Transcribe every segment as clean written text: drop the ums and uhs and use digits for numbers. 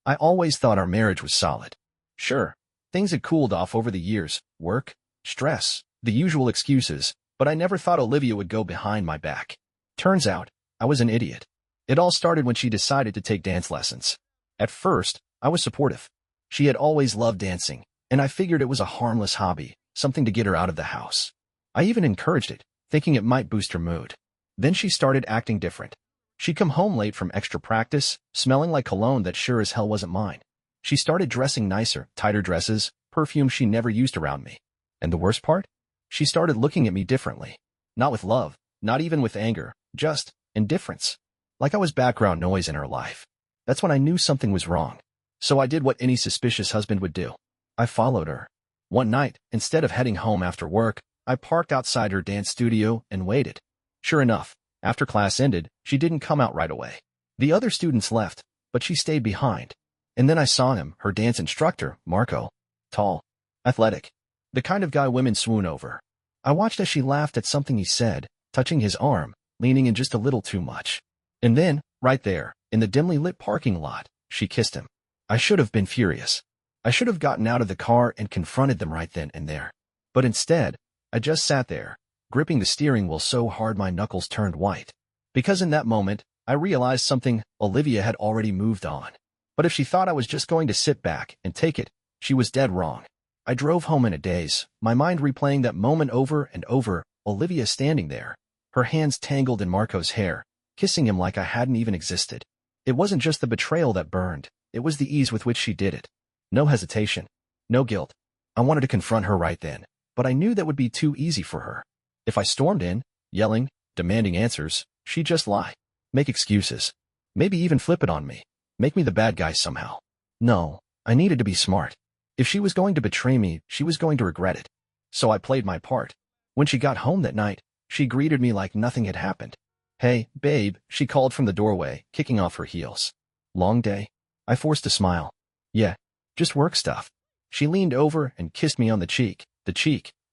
I always thought our marriage was solid. Sure, things had cooled off over the years, work, stress, the usual excuses, but I never thought Olivia would go behind my back. Turns out, I was an idiot. It all started when she decided to take dance lessons. At first, I was supportive. She had always loved dancing, and I figured it was a harmless hobby, something to get her out of the house. I even encouraged it, thinking it might boost her mood. Then she started acting different. She'd come home late from extra practice, smelling like cologne that sure as hell wasn't mine. She started dressing nicer, tighter dresses, perfume she never used around me. And the worst part? She started looking at me differently. Not with love, not even with anger, just indifference. Like I was background noise in her life. That's when I knew something was wrong. So I did what any suspicious husband would do. I followed her. One night, instead of heading home after work, I parked outside her dance studio and waited. Sure enough, after class ended, she didn't come out right away. The other students left, but she stayed behind. And then I saw him, her dance instructor, Marco. Tall, athletic, the kind of guy women swoon over. I watched as she laughed at something he said, touching his arm, leaning in just a little too much. And then, right there, in the dimly lit parking lot, she kissed him. I should have been furious. I should have gotten out of the car and confronted them right then and there. But instead, I just sat there, gripping the steering wheel so hard my knuckles turned white. Because in that moment, I realized something: Olivia had already moved on. But if she thought I was just going to sit back and take it, she was dead wrong. I drove home in a daze, my mind replaying that moment over and over, Olivia standing there, her hands tangled in Marco's hair, kissing him like I hadn't even existed. It wasn't just the betrayal that burned, it was the ease with which she did it. No hesitation, no guilt. I wanted to confront her right then, but I knew that would be too easy for her. If I stormed in, yelling, demanding answers, she'd just lie, make excuses, maybe even flip it on me, make me the bad guy somehow. No, I needed to be smart. If she was going to betray me, she was going to regret it. So I played my part. When she got home that night, she greeted me like nothing had happened. "Hey, babe," she called from the doorway, kicking off her heels. "Long day?" I forced a smile. "Yeah, just work stuff." She leaned over and kissed me on the cheek,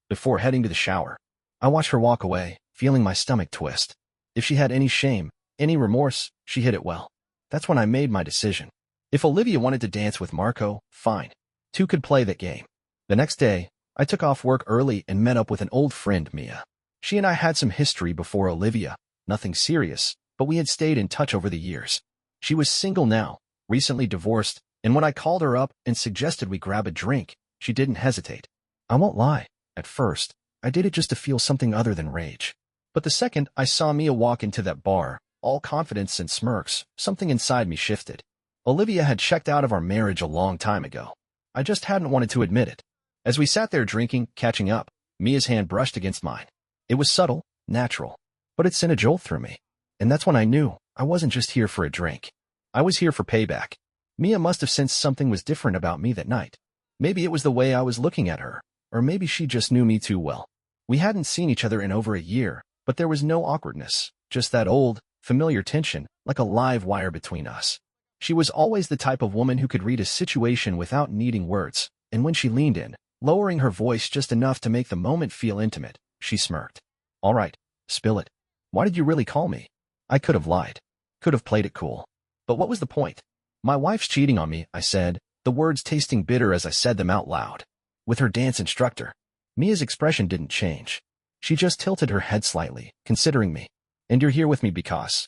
before heading to the shower. I watched her walk away, feeling my stomach twist. If she had any shame, any remorse, she hid it well. That's when I made my decision. If Olivia wanted to dance with Marco, fine. Two could play that game. The next day, I took off work early and met up with an old friend, Mia. She and I had some history before Olivia, nothing serious, but we had stayed in touch over the years. She was single now, recently divorced, and when I called her up and suggested we grab a drink, she didn't hesitate. I won't lie, at first, I did it just to feel something other than rage. But the second I saw Mia walk into that bar, all confidence and smirks, something inside me shifted. Olivia had checked out of our marriage a long time ago. I just hadn't wanted to admit it. As we sat there drinking, catching up, Mia's hand brushed against mine. It was subtle, natural, but it sent a jolt through me. And that's when I knew I wasn't just here for a drink. I was here for payback. Mia must have sensed something was different about me that night. Maybe it was the way I was looking at her, or maybe she just knew me too well. We hadn't seen each other in over a year, but there was no awkwardness, just that old, familiar tension, like a live wire between us. She was always the type of woman who could read a situation without needing words, and when she leaned in, lowering her voice just enough to make the moment feel intimate, she smirked. "All right, spill it. Why did you really call me?" I could have lied. Could have played it cool. But what was the point? "My wife's cheating on me," I said, the words tasting bitter as I said them out loud. With her dance instructor. Mia's expression didn't change. She just tilted her head slightly, considering me. "And you're here with me because—"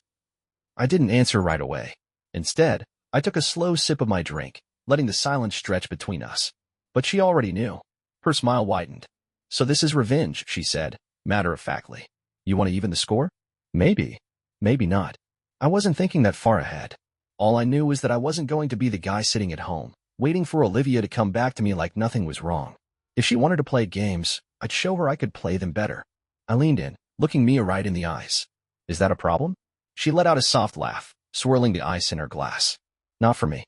I didn't answer right away. Instead, I took a slow sip of my drink, letting the silence stretch between us. But she already knew. Her smile widened. "So this is revenge," she said, matter-of-factly. "You want to even the score?" Maybe. Maybe not. I wasn't thinking that far ahead. All I knew was that I wasn't going to be the guy sitting at home, waiting for Olivia to come back to me like nothing was wrong. If she wanted to play games, I'd show her I could play them better. I leaned in, looking Mia right in the eyes. "Is that a problem?" She let out a soft laugh, swirling the ice in her glass. "Not for me."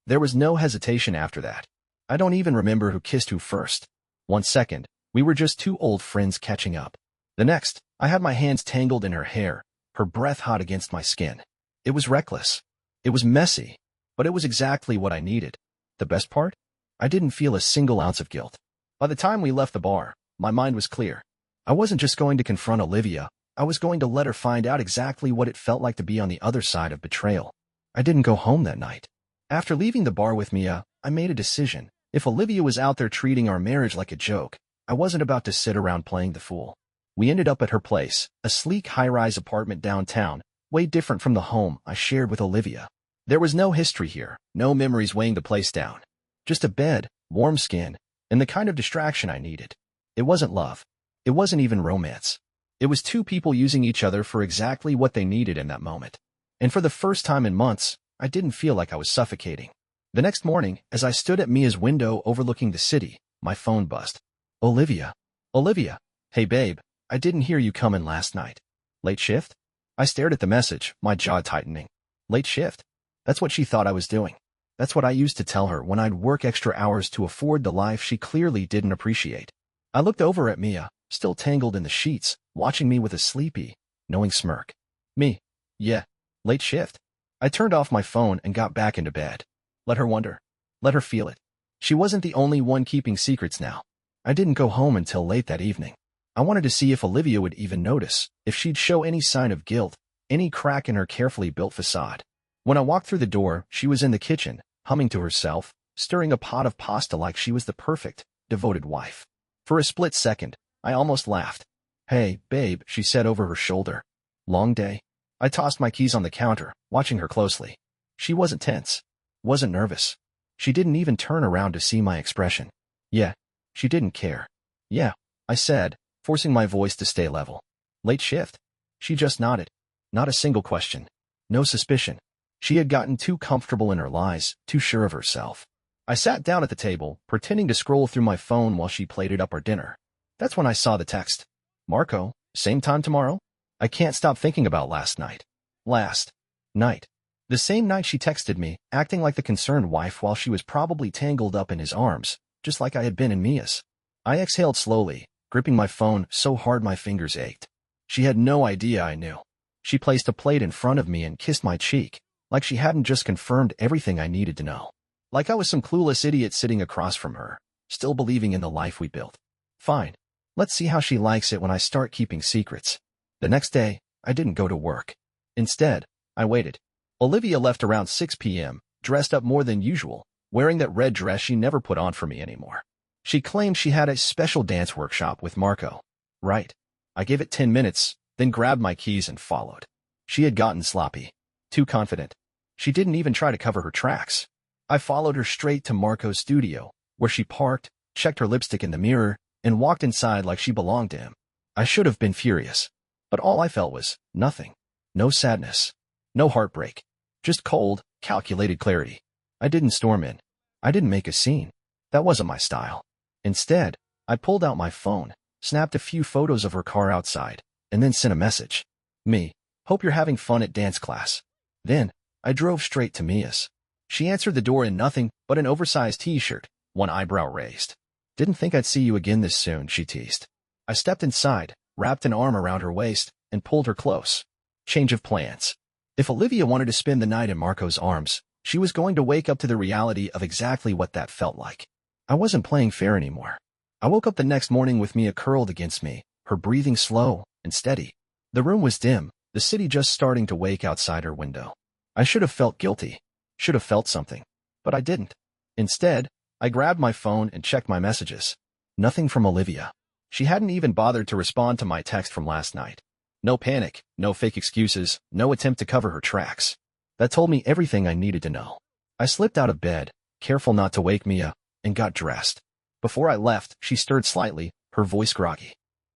There was no hesitation after that. I don't even remember who kissed who first. One second, we were just two old friends catching up. The next, I had my hands tangled in her hair, her breath hot against my skin. It was reckless. It was messy, but it was exactly what I needed. The best part? I didn't feel a single ounce of guilt. By the time we left the bar, my mind was clear. I wasn't just going to confront Olivia, I was going to let her find out exactly what it felt like to be on the other side of betrayal. I didn't go home that night. After leaving the bar with Mia, I made a decision. If Olivia was out there treating our marriage like a joke, I wasn't about to sit around playing the fool. We ended up at her place, a sleek high-rise apartment downtown, way different from the home I shared with Olivia. There was no history here, no memories weighing the place down. Just a bed, warm skin, and the kind of distraction I needed. It wasn't love. It wasn't even romance. It was two people using each other for exactly what they needed in that moment. And for the first time in months, I didn't feel like I was suffocating. The next morning, as I stood at Mia's window overlooking the city, my phone buzzed. Olivia. Olivia. Hey babe, I didn't hear you coming last night. Late shift? I stared at the message, my jaw tightening. Late shift? That's what she thought I was doing. That's what I used to tell her when I'd work extra hours to afford the life she clearly didn't appreciate. I looked over at Mia, still tangled in the sheets, watching me with a sleepy, knowing smirk. Me. Yeah. Late shift. I turned off my phone and got back into bed. Let her wonder. Let her feel it. She wasn't the only one keeping secrets now. I didn't go home until late that evening. I wanted to see if Olivia would even notice, if she'd show any sign of guilt, any crack in her carefully built facade. When I walked through the door, she was in the kitchen, humming to herself, stirring a pot of pasta like she was the perfect, devoted wife. For a split second, I almost laughed. Hey, babe, she said over her shoulder. Long day? I tossed my keys on the counter, watching her closely. She wasn't tense. Wasn't nervous. She didn't even turn around to see my expression. Yeah. She didn't care. Yeah, I said, forcing my voice to stay level. Late shift? She just nodded. Not a single question. No suspicion. She had gotten too comfortable in her lies, too sure of herself. I sat down at the table, pretending to scroll through my phone while she plated up our dinner. That's when I saw the text. Marco, same time tomorrow? I can't stop thinking about last night. Last night. The same night she texted me, acting like the concerned wife while she was probably tangled up in his arms, just like I had been in Mia's. I exhaled slowly, gripping my phone so hard my fingers ached. She had no idea I knew. She placed a plate in front of me and kissed my cheek, like she hadn't just confirmed everything I needed to know. Like I was some clueless idiot sitting across from her, still believing in the life we built. Fine. Let's see how she likes it when I start keeping secrets. The next day, I didn't go to work. Instead, I waited. Olivia left around 6 p.m., dressed up more than usual, wearing that red dress she never put on for me anymore. She claimed she had a special dance workshop with Marco. Right. I gave it 10 minutes, then grabbed my keys and followed. She had gotten sloppy. Too confident. She didn't even try to cover her tracks. I followed her straight to Marco's studio, where she parked, checked her lipstick in the mirror, and walked inside like she belonged to him. I should have been furious. But all I felt was nothing. No sadness. No heartbreak. Just cold, calculated clarity. I didn't storm in. I didn't make a scene. That wasn't my style. Instead, I pulled out my phone, snapped a few photos of her car outside, and then sent a message. Me. Hope you're having fun at dance class. Then, I drove straight to Mia's. She answered the door in nothing but an oversized t-shirt, one eyebrow raised. Didn't think I'd see you again this soon, she teased. I stepped inside, wrapped an arm around her waist, and pulled her close. Change of plans. If Olivia wanted to spend the night in Marco's arms, she was going to wake up to the reality of exactly what that felt like. I wasn't playing fair anymore. I woke up the next morning with Mia curled against me, her breathing slow and steady. The room was dim, the city just starting to wake outside her window. I should have felt guilty. Should have felt something. But I didn't. Instead, I grabbed my phone and checked my messages. Nothing from Olivia. She hadn't even bothered to respond to my text from last night. No panic, no fake excuses, no attempt to cover her tracks. That told me everything I needed to know. I slipped out of bed, careful not to wake Mia, and got dressed. Before I left, she stirred slightly, her voice groggy.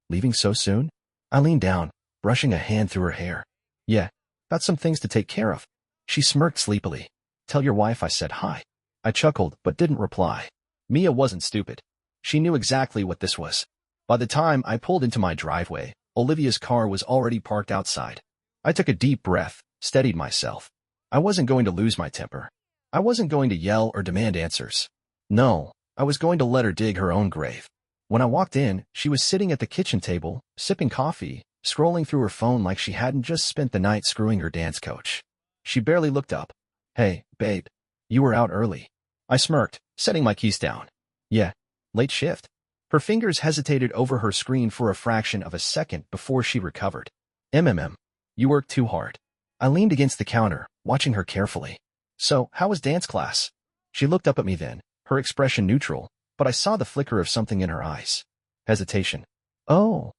Leaving so soon? I leaned down, brushing a hand through her hair. Yeah, got some things to take care of. She smirked sleepily. Tell your wife I said hi. I chuckled, but didn't reply. Mia wasn't stupid. She knew exactly what this was. By the time I pulled into my driveway, Olivia's car was already parked outside. I took a deep breath, steadied myself. I wasn't going to lose my temper. I wasn't going to yell or demand answers. No, I was going to let her dig her own grave. When I walked in, she was sitting at the kitchen table, sipping coffee, scrolling through her phone like she hadn't just spent the night screwing her dance coach. She barely looked up. Hey, babe. You were out early. I smirked, setting my keys down. Yeah, late shift. Her fingers hesitated over her screen for a fraction of a second before she recovered. You worked too hard. I leaned against the counter, watching her carefully. So, how was dance class? She looked up at me then, her expression neutral, but I saw the flicker of something in her eyes. Hesitation. Oh,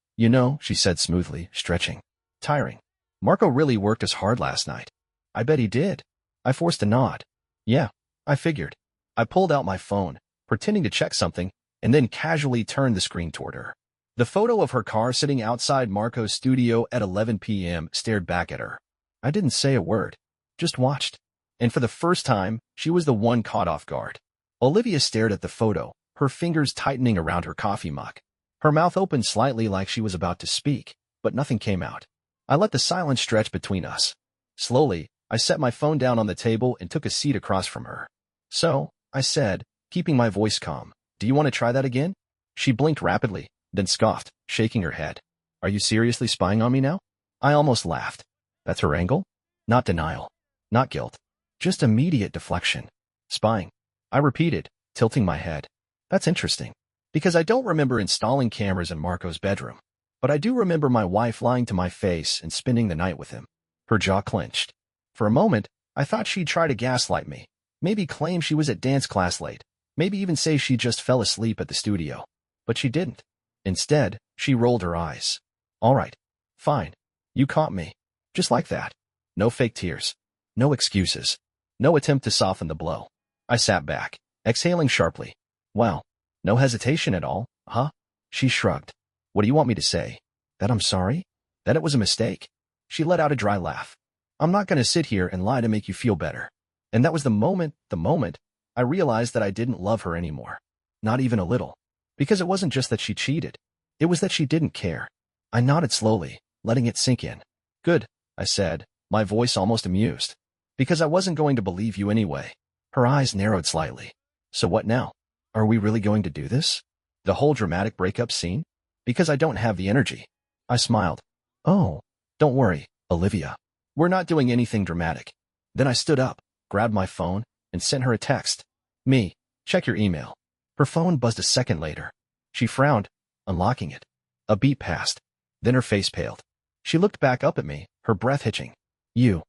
she said smoothly, stretching. Tiring. Marco really worked us hard last night. I bet he did. I forced a nod. Yeah, I figured. I pulled out my phone, pretending to check something, and then casually turned the screen toward her. The photo of her car sitting outside Marco's studio at 11 p.m. stared back at her. I didn't say a word, just watched. And for the first time, she was the one caught off guard. Olivia stared at the photo, her fingers tightening around her coffee mug. Her mouth opened slightly like she was about to speak, but nothing came out. I let the silence stretch between us. Slowly, I set my phone down on the table and took a seat across from her. So, I said, keeping my voice calm, do you want to try that again? She blinked rapidly, then scoffed, shaking her head. Are you seriously spying on me now? I almost laughed. That's her angle? Not denial. Not guilt. Just immediate deflection. Spying. I repeated, tilting my head. That's interesting. Because I don't remember installing cameras in Marco's bedroom. But I do remember my wife lying to my face and spending the night with him. Her jaw clenched. For a moment, I thought she'd try to gaslight me. Maybe claim she was at dance class late. Maybe even say she just fell asleep at the studio. But she didn't. Instead, she rolled her eyes. All right. Fine. You caught me. Just like that. No fake tears. No excuses. No attempt to soften the blow. I sat back, exhaling sharply. Wow. No hesitation at all, huh? She shrugged. What do you want me to say? That I'm sorry? That it was a mistake? She let out a dry laugh. I'm not going to sit here and lie to make you feel better. And that was the moment, I realized that I didn't love her anymore. Not even a little. Because it wasn't just that she cheated. It was that she didn't care. I nodded slowly, letting it sink in. Good, I said, my voice almost amused. Because I wasn't going to believe you anyway. Her eyes narrowed slightly. So what now? Are we really going to do this? The whole dramatic breakup scene? Because I don't have the energy. I smiled. Oh, don't worry, Olivia. We're not doing anything dramatic. Then I stood up, grabbed my phone, and sent her a text. Me, check your email. Her phone buzzed a second later. She frowned, unlocking it. A beat passed. Then her face paled. She looked back up at me, her breath hitching. You.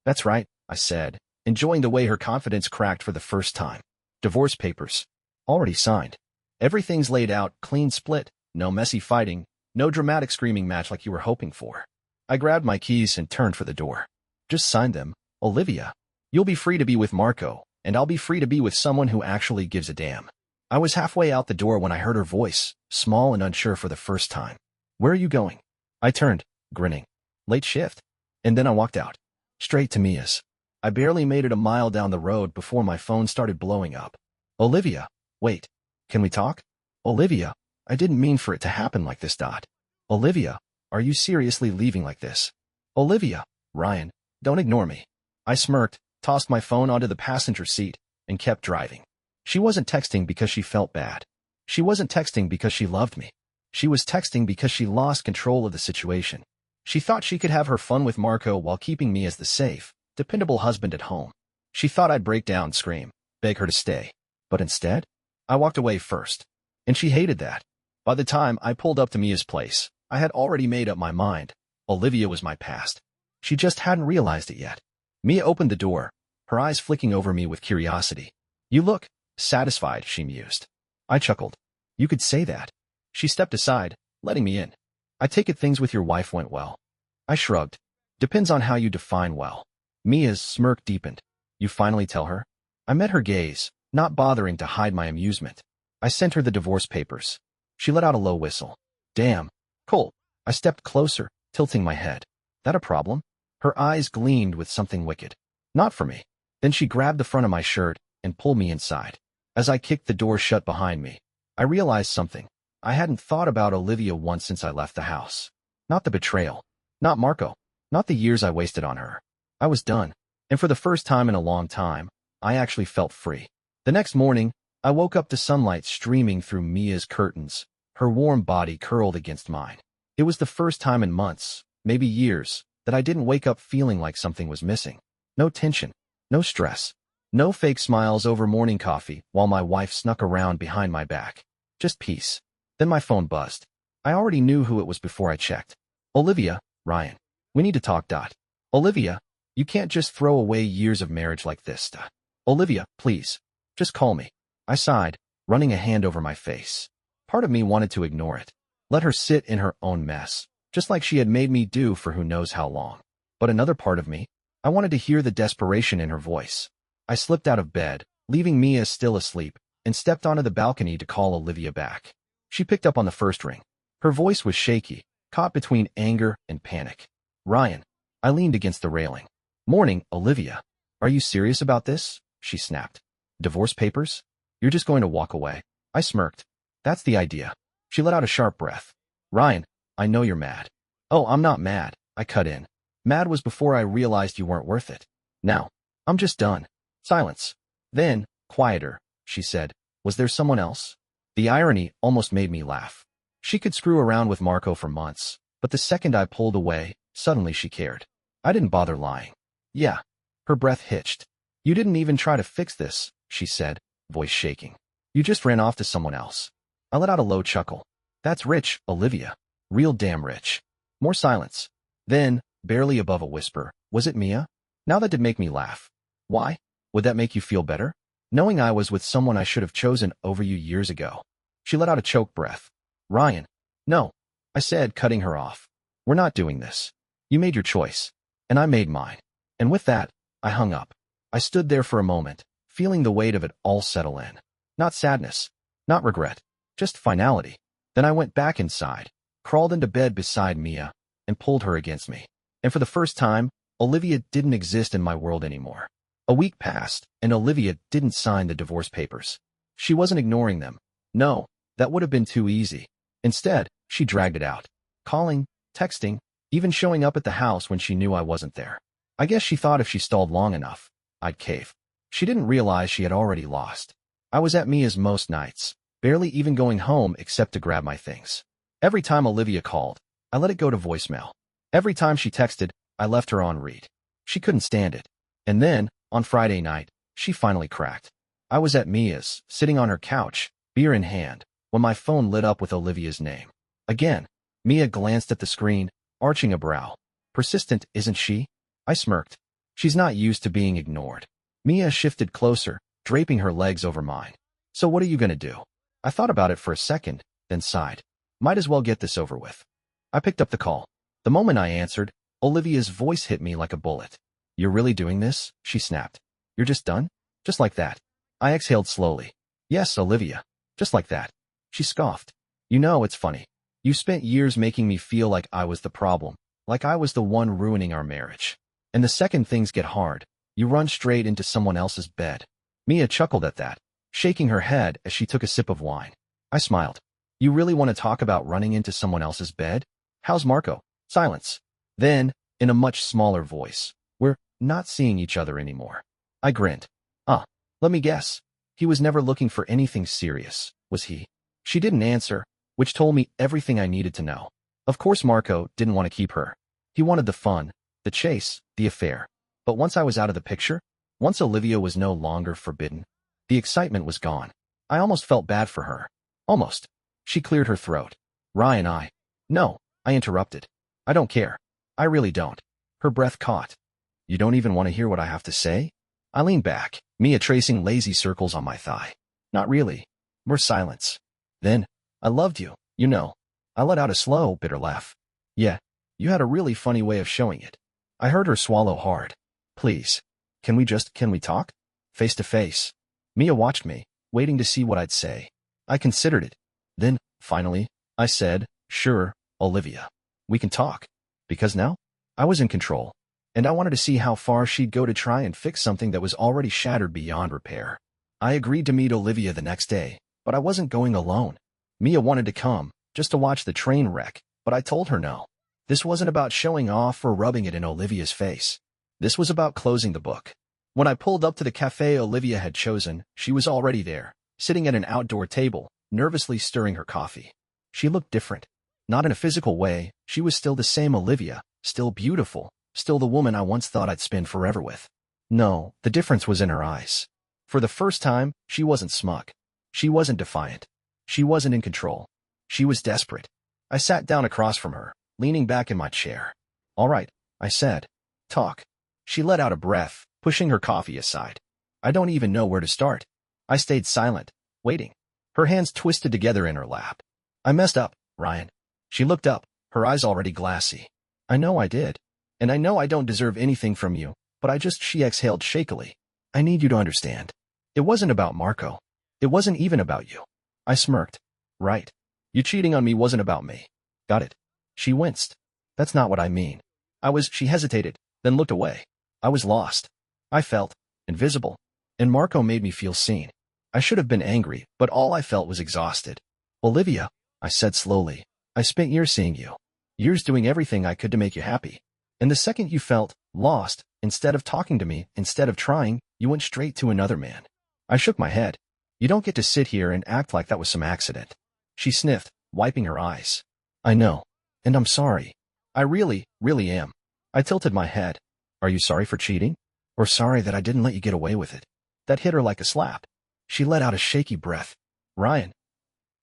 That's right, I said, enjoying the way her confidence cracked for the first time. Divorce papers. Already signed. Everything's laid out, clean split, no messy fighting, no dramatic screaming match like you were hoping for. I grabbed my keys and turned for the door. Just sign them, Olivia. You'll be free to be with Marco, and I'll be free to be with someone who actually gives a damn. I was halfway out the door when I heard her voice, small and unsure for the first time. Where are you going? I turned, grinning. Late shift. And then I walked out. Straight to Mia's. I barely made it a mile down the road before my phone started blowing up. Olivia, wait. Can we talk? Olivia, I didn't mean for it to happen like this. Olivia, are you seriously leaving like this? Olivia, Ryan, don't ignore me. I smirked, tossed my phone onto the passenger seat, and kept driving. She wasn't texting because she felt bad. She wasn't texting because she loved me. She was texting because she lost control of the situation. She thought she could have her fun with Marco while keeping me as the safe, dependable husband at home. She thought I'd break down, scream, beg her to stay. But instead, I walked away first. And she hated that. By the time I pulled up to Mia's place, I had already made up my mind. Olivia was my past. She just hadn't realized it yet. Mia opened the door, her eyes flicking over me with curiosity. You look satisfied, she mused. I chuckled. You could say that. She stepped aside, letting me in. I take it things with your wife went well. I shrugged. Depends on how you define well. Mia's smirk deepened. You finally tell her? I met her gaze, not bothering to hide my amusement. I sent her the divorce papers. She let out a low whistle. Damn. Cool. I stepped closer, tilting my head. That a problem? Her eyes gleamed with something wicked. Not for me. Then she grabbed the front of my shirt and pulled me inside. As I kicked the door shut behind me, I realized something. I hadn't thought about Olivia once since I left the house. Not the betrayal. Not Marco. Not the years I wasted on her. I was done. And for the first time in a long time, I actually felt free. The next morning, I woke up to sunlight streaming through Mia's curtains, her warm body curled against mine. It was the first time in months, maybe years, that I didn't wake up feeling like something was missing. No tension. No stress. No fake smiles over morning coffee while my wife snuck around behind my back. Just peace. Then my phone buzzed. I already knew who it was before I checked. Olivia, Ryan. We need to talk. Olivia, You can't just throw away years of marriage like this. Olivia, please. Just call me. I sighed, running a hand over my face. Part of me wanted to ignore it. Let her sit in her own mess, just like she had made me do for who knows how long. But another part of me, I wanted to hear the desperation in her voice. I slipped out of bed, leaving Mia still asleep, and stepped onto the balcony to call Olivia back. She picked up on the first ring. Her voice was shaky, caught between anger and panic. Ryan. I leaned against the railing. Morning, Olivia. Are you serious about this? She snapped. Divorce papers? You're just going to walk away? I smirked. That's the idea. She let out a sharp breath. Ryan, I know you're mad. Oh, I'm not mad, I cut in. Mad was before I realized you weren't worth it. Now, I'm just done. Silence. Then, quieter, she said, was there someone else? The irony almost made me laugh. She could screw around with Marco for months, but the second I pulled away, suddenly she cared. I didn't bother lying. Yeah. Her breath hitched. You didn't even try to fix this, she said, voice shaking. You just ran off to someone else. I let out a low chuckle. That's rich, Olivia. Real damn rich. More silence. Then, barely above a whisper, was it Mia? Now that did make me laugh. Why? Would that make you feel better? Knowing I was with someone I should have chosen over you years ago. She let out a choked breath. Ryan. No. I said, cutting her off. We're not doing this. You made your choice. And I made mine. And with that, I hung up. I stood there for a moment, feeling the weight of it all settle in. Not sadness. Not regret. Just finality. Then I went back inside, crawled into bed beside Mia, and pulled her against me. And for the first time, Olivia didn't exist in my world anymore. A week passed, and Olivia didn't sign the divorce papers. She wasn't ignoring them. No, that would have been too easy. Instead, she dragged it out. Calling, texting, even showing up at the house when she knew I wasn't there. I guess she thought if she stalled long enough, I'd cave. She didn't realize she had already lost. I was at Mia's most nights, barely even going home except to grab my things. Every time Olivia called, I let it go to voicemail. Every time she texted, I left her on read. She couldn't stand it. And then, on Friday night, she finally cracked. I was at Mia's, sitting on her couch, beer in hand, when my phone lit up with Olivia's name. Again, Mia glanced at the screen, arching a brow. Persistent, isn't she? I smirked. She's not used to being ignored. Mia shifted closer, draping her legs over mine. So what are you gonna do? I thought about it for a second, then sighed. Might as well get this over with. I picked up the call. The moment I answered, Olivia's voice hit me like a bullet. You're really doing this? She snapped. You're just done? Just like that. I exhaled slowly. Yes, Olivia. Just like that. She scoffed. You know, it's funny. You spent years making me feel like I was the problem, like I was the one ruining our marriage. And the second things get hard, you run straight into someone else's bed. Mia chuckled at that, shaking her head as she took a sip of wine. I smiled. You really want to talk about running into someone else's bed? How's Marco? Silence. Then, in a much smaller voice, we're not seeing each other anymore. I grinned. Let me guess. He was never looking for anything serious, was he? She didn't answer, which told me everything I needed to know. Of course Marco didn't want to keep her. He wanted the fun, the chase, the affair. But once I was out of the picture, once Olivia was no longer forbidden, the excitement was gone. I almost felt bad for her. Almost. She cleared her throat. Ryan, No, I interrupted. I don't care. I really don't. Her breath caught. You don't even want to hear what I have to say? I leaned back, Mia tracing lazy circles on my thigh. Not really. More silence. Then, I loved you, you know. I let out a slow, bitter laugh. Yeah, you had a really funny way of showing it. I heard her swallow hard. Please. Can we talk? Face to face. Mia watched me, waiting to see what I'd say. I considered it. Then, finally, I said, sure, Olivia. We can talk. Because now, I was in control. And I wanted to see how far she'd go to try and fix something that was already shattered beyond repair. I agreed to meet Olivia the next day, but I wasn't going alone. Mia wanted to come, just to watch the train wreck, but I told her no. This wasn't about showing off or rubbing it in Olivia's face. This was about closing the book. When I pulled up to the cafe Olivia had chosen, she was already there, sitting at an outdoor table, nervously stirring her coffee. She looked different. Not in a physical way, she was still the same Olivia, still beautiful, still the woman I once thought I'd spend forever with. No, the difference was in her eyes. For the first time, she wasn't smug. She wasn't defiant. She wasn't in control. She was desperate. I sat down across from her, leaning back in my chair. All right, I said. Talk. She let out a breath, pushing her coffee aside. I don't even know where to start. I stayed silent, waiting. Her hands twisted together in her lap. I messed up, Ryan. She looked up, her eyes already glassy. I know I did. And I know I don't deserve anything from you, but she exhaled shakily. I need you to understand. It wasn't about Marco. It wasn't even about you. I smirked. Right. You cheating on me wasn't about me. Got it. She winced. That's not what I mean. She hesitated, then looked away. I was lost. I felt invisible. And Marco made me feel seen. I should have been angry, but all I felt was exhausted. Olivia, I said slowly, I spent years seeing you. Years doing everything I could to make you happy. And the second you felt lost, instead of talking to me, instead of trying, you went straight to another man. I shook my head. You don't get to sit here and act like that was some accident. She sniffed, wiping her eyes. I know. And I'm sorry. I really, really am. I tilted my head. Are you sorry for cheating? Or sorry that I didn't let you get away with it? That hit her like a slap. She let out a shaky breath. Ryan.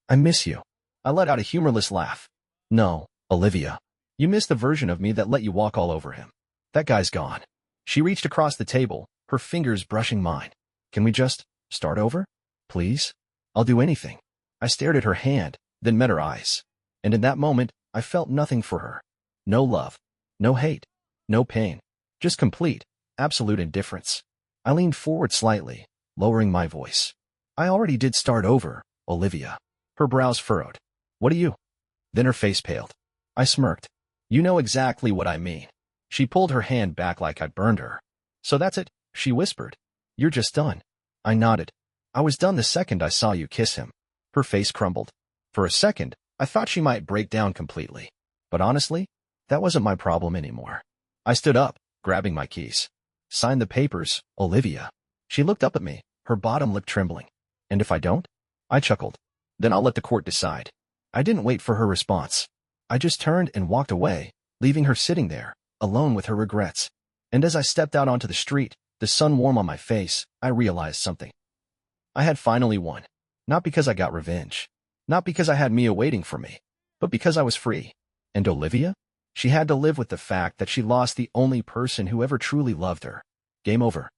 I miss you. I let out a humorless laugh. No, Olivia. You miss the version of me that let you walk all over him. That guy's gone. She reached across the table, her fingers brushing mine. Can we just start over? Please? I'll do anything. I stared at her hand, then met her eyes. And in that moment, I felt nothing for her. No love. No hate. No pain. Just complete, absolute indifference. I leaned forward slightly, lowering my voice. I already did start over, Olivia. Her brows furrowed. What do you? Then her face paled. I smirked. You know exactly what I mean. She pulled her hand back like I'd burned her. So that's it, she whispered. You're just done. I nodded. I was done the second I saw you kiss him. Her face crumbled. For a second, I thought she might break down completely. But honestly, that wasn't my problem anymore. I stood up, grabbing my keys. Sign the papers, Olivia. She looked up at me, her bottom lip trembling. And if I don't? I chuckled. Then I'll let the court decide. I didn't wait for her response. I just turned and walked away, leaving her sitting there, alone with her regrets. And as I stepped out onto the street, the sun warm on my face, I realized something. I had finally won. Not because I got revenge. Not because I had Mia waiting for me. But because I was free. And Olivia? She had to live with the fact that she lost the only person who ever truly loved her. Game over.